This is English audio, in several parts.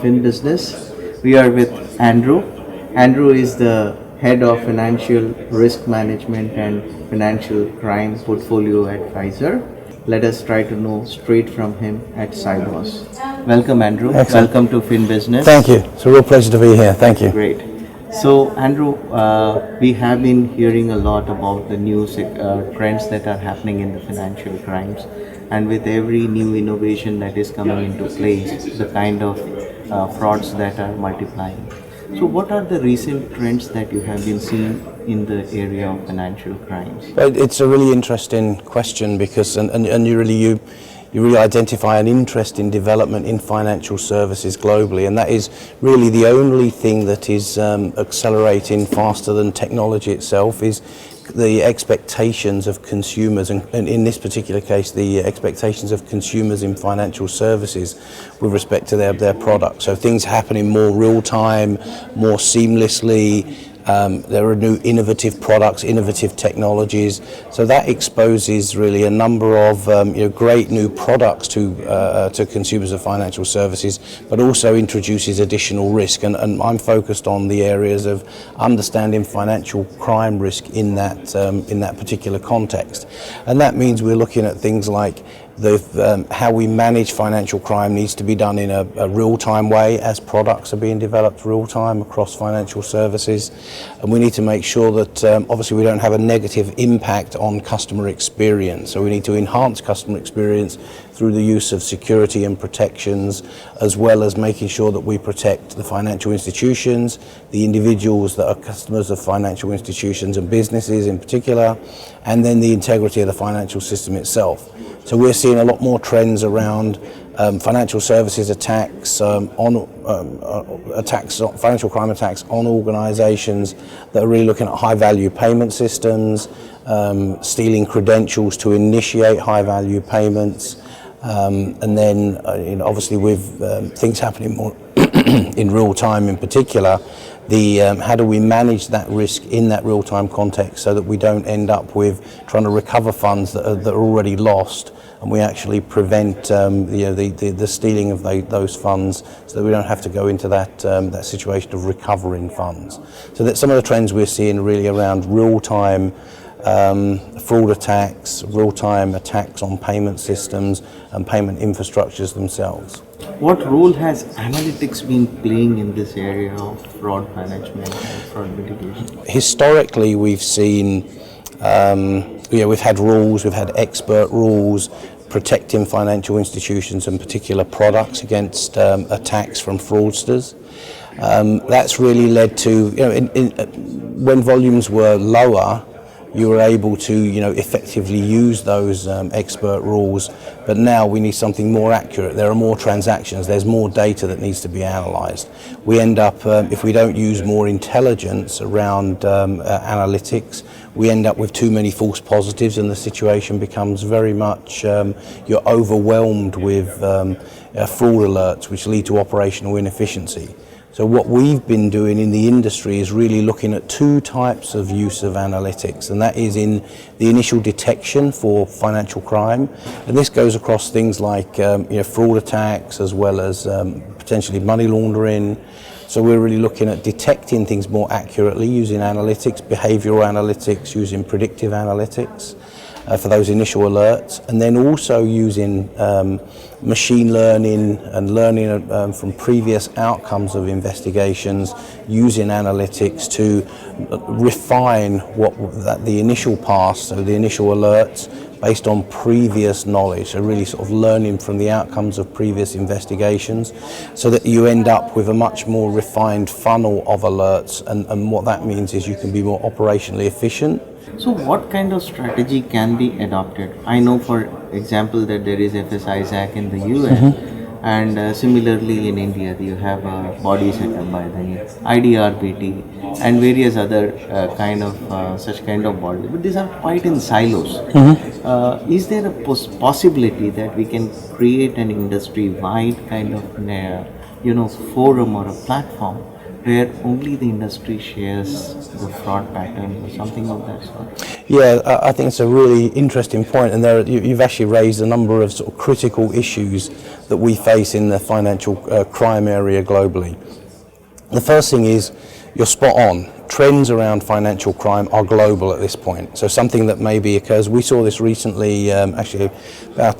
Fin Business. We are with Andrew. Andrew is the head of financial risk management and financial crime portfolio at Fiserv. Let us try to know straight from him at Cybos. Welcome, Andrew. Excellent. Welcome to Fin Business. Thank you. It's a real pleasure to be here. Thank you. Great. So, Andrew, we have been hearing a lot about the new trends that are happening in the financial crimes, and with every new innovation that is coming into place, the kind of frauds that are multiplying. So, what are the recent trends that you have been seeing in the area of financial crimes? It's a really interesting question because, you really identify an interesting development in financial services globally, and that is really the only thing that is accelerating faster than technology itself is the expectations of consumers, and in this particular case the expectations of consumers in financial services with respect to their products. So things happening more real time, more seamlessly. There are new innovative products, innovative technologies, so that exposes really a number of great new products to consumers of financial services, but also introduces additional risk. And I'm focused on the areas of understanding financial crime risk in that particular context, and that means we're looking at things like how we manage financial crime needs to be done in a real-time way as products are being developed real-time across financial services, and we need to make sure that obviously we don't have a negative impact on customer experience. So we need to enhance customer experience through the use of security and protections, as well as making sure that we protect the financial institutions, the individuals that are customers of financial institutions and businesses in particular, and then the integrity of the financial system itself. So we're seeing a lot more trends around financial services attacks, financial crime attacks on organisations that are really looking at high-value payment systems, stealing credentials to initiate high-value payments, and then obviously with things happening more in real time in particular, how do we manage that risk in that real-time context so that we don't end up with trying to recover funds that are already lost, and we actually prevent the stealing of those funds so that we don't have to go into that situation of recovering funds. So that some of the trends we're seeing really around real-time fraud attacks, real-time attacks on payment systems and payment infrastructures themselves. What role has analytics been playing in this area of fraud management and fraud mitigation? Historically, we've seen, we've had rules, we've had expert rules protecting financial institutions and particular products against attacks from fraudsters. That's really led to, when volumes were lower, you were able to effectively use those expert rules, but now we need something more accurate. There are more transactions, there's more data that needs to be analysed. We end up, if we don't use more intelligence around analytics, we end up with too many false positives, and the situation becomes very much, you're overwhelmed with fraud alerts which lead to operational inefficiency. So what we've been doing in the industry is really looking at two types of use of analytics, and that is in the initial detection for financial crime, and this goes across things like fraud attacks as well as potentially money laundering. So we're really looking at detecting things more accurately using analytics, behavioural analytics, using predictive analytics for those initial alerts, and then also using machine learning and learning from previous outcomes of investigations, using analytics to refine the initial pass, so the initial alerts based on previous knowledge, so really sort of learning from the outcomes of previous investigations, so that you end up with a much more refined funnel of alerts, and what that means is you can be more operationally efficient. So what kind of strategy can be adopted? I know, for example, that there is FS-ISAC in the US, and similarly in India you have a body set up by the IDRBT and various other such kind of bodies, but these are quite in silos. Is there a possibility that we can create an industry-wide kind of forum or a platform where only the industry shares the fraud pattern or something of that sort? Yeah, I think it's a really interesting point, and you've actually raised a number of sort of critical issues that we face in the financial crime area globally. The first thing is, you're spot on. Trends around financial crime are global at this point. So something that maybe occurs, we saw this recently, actually about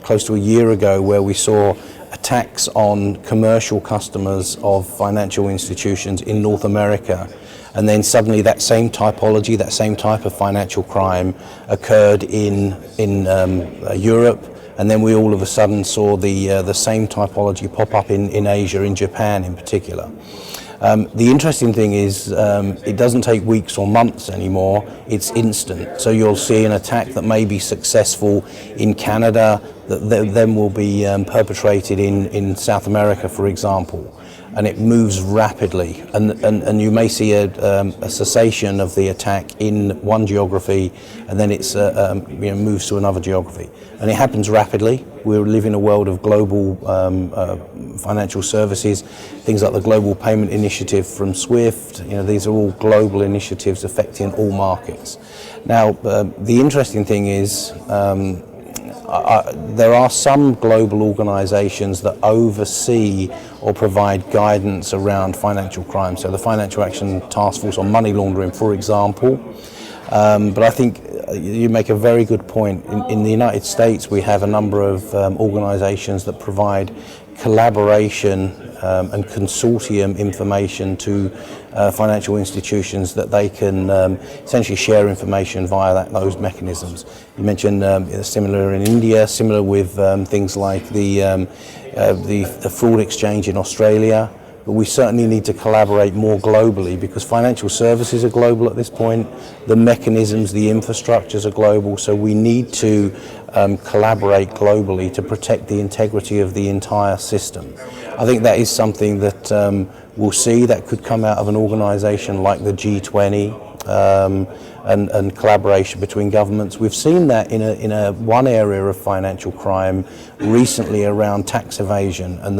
close to a year ago, where we saw attacks on commercial customers of financial institutions in North America. And then suddenly that same typology, that same type of financial crime occurred in Europe. And then we all of a sudden saw the same typology pop up in Asia, in Japan in particular. The interesting thing is it doesn't take weeks or months anymore, it's instant. So you'll see an attack that may be successful in Canada that then will be perpetrated in South America, for example. And it moves rapidly, and you may see a cessation of the attack in one geography, and then it's moves to another geography, and it happens rapidly. We live in a world of global financial services, things like the Global Payment Initiative from SWIFT. These are all global initiatives affecting all markets. Now, the interesting thing is, there are some global organisations that oversee or provide guidance around financial crime. So the Financial Action Task Force on Money Laundering, for example. But I think you make a very good point. In the United States, we have a number of organisations that provide collaboration and consortium information to financial institutions that they can essentially share information via those mechanisms. You mentioned similar in India, similar with things like the fraud exchange in Australia. But we certainly need to collaborate more globally, because financial services are global at this point, the mechanisms, the infrastructures are global, so we need to collaborate globally to protect the integrity of the entire system. I think that is something that we'll see that could come out of an organisation like the G20 and collaboration between governments. We've seen that in one area of financial crime recently around tax evasion, and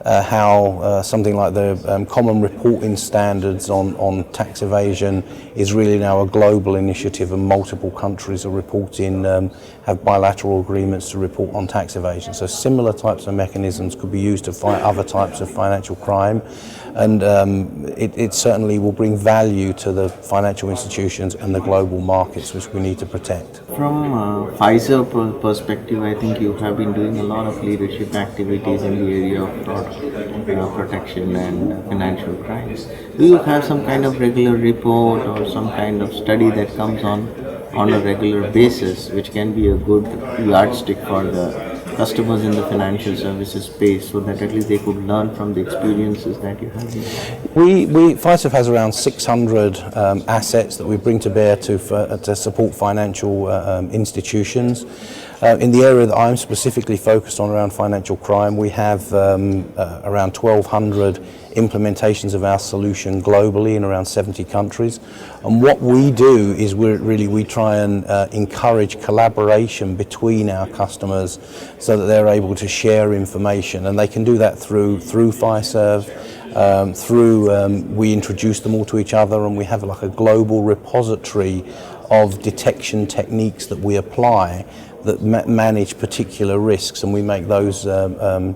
how something like the common reporting standards on tax evasion is really now a global initiative, and multiple countries are reporting, have bilateral agreements to report on tax evasion. So similar types of mechanisms could be used to fight other types of financial crime, and it certainly will bring value to the financial institutions and the global markets, which we need to protect. From a Fiserv perspective, I think you have been doing a lot of leadership activities in the area of fraud protection and financial crimes. Do you have some kind of regular report or some kind of study that comes on a regular basis, which can be a good yardstick for the customers in the financial services space, so that at least they could learn from the experiences that you have? Fiserv has around 600 assets that we bring to bear to support financial institutions. In the area that I'm specifically focused on around financial crime, we have around 1,200 implementations of our solution globally in around 70 countries. And what we do is we try and encourage collaboration between our customers so that they're able to share information, and they can do that through Fiserv. We introduce them all to each other, and we have like a global repository of detection techniques that we apply that manage particular risks, and we make those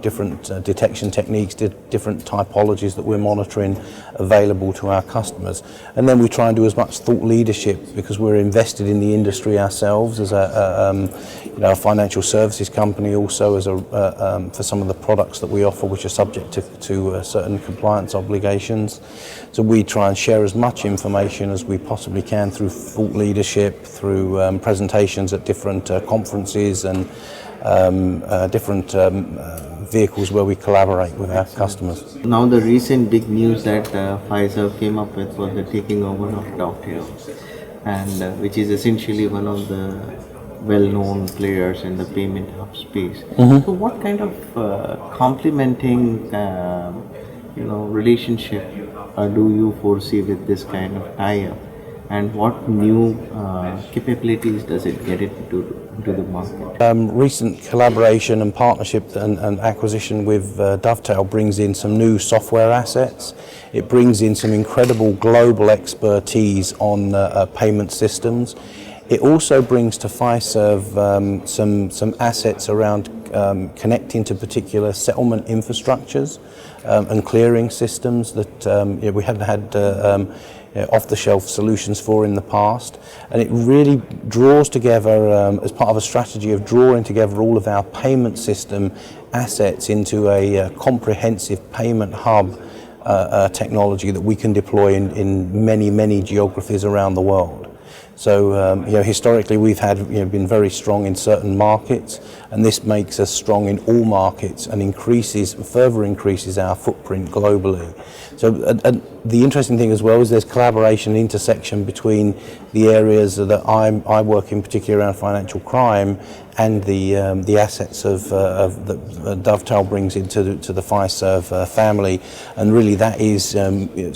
different detection techniques, different typologies that we're monitoring available to our customers. And then we try and do as much thought leadership, because we're invested in the industry ourselves as a financial services company, also as for some of the products that we offer, which are subject to certain compliance obligations. So we try and share as much information as we possibly can through thought leadership, through presentations at different conferences and different vehicles where we collaborate with our customers. Now the recent big news that Fiserv came up with was the taking over of Dovetail, and which is essentially one of the well-known players in the payment hub space. Mm-hmm. So what kind of complementing relationship do you foresee with this kind of tie-up? and what new capabilities does it get into the market? Recent collaboration and partnership and acquisition with Dovetail brings in some new software assets. It brings in some incredible global expertise on payment systems. It also brings to Fiserv some assets around connecting to particular settlement infrastructures and clearing systems that we hadn't had off-the-shelf solutions for in the past, and it really draws together as part of a strategy of drawing together all of our payment system assets into a comprehensive payment hub technology that we can deploy in many geographies around the world. So historically we've had been very strong in certain markets, and this makes us strong in all markets and further increases our footprint globally. So the interesting thing as well is there's collaboration and intersection between the areas that I work in, particularly around financial crime, and the assets that Dovetail brings into the Fiserv family, and really that is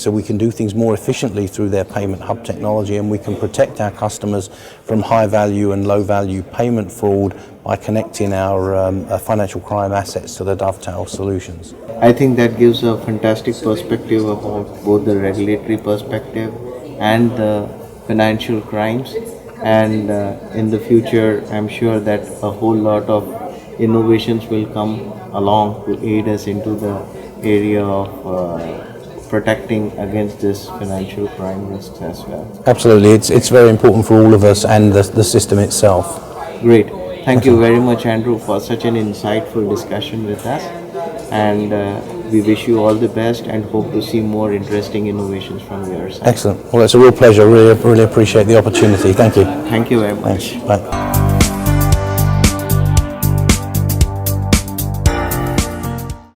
so we can do things more efficiently through their payment hub technology, and we can protect our customers from high value and low value payment fraud by connecting our financial crime assets to the Dovetail solutions. I think that gives a fantastic perspective about both the regulatory perspective and the financial crimes, and in the future I'm sure that a whole lot of innovations will come along to aid us into the area of protecting against this financial crime risks as well. Absolutely, it's very important for all of us and the system itself. Great. Thank you very much, Andrew, for such an insightful discussion with us, and we wish you all the best and hope to see more interesting innovations from your side. Excellent. Well, it's a real pleasure. Really appreciate the opportunity. Thank you. Thank you very much. Thanks. Bye.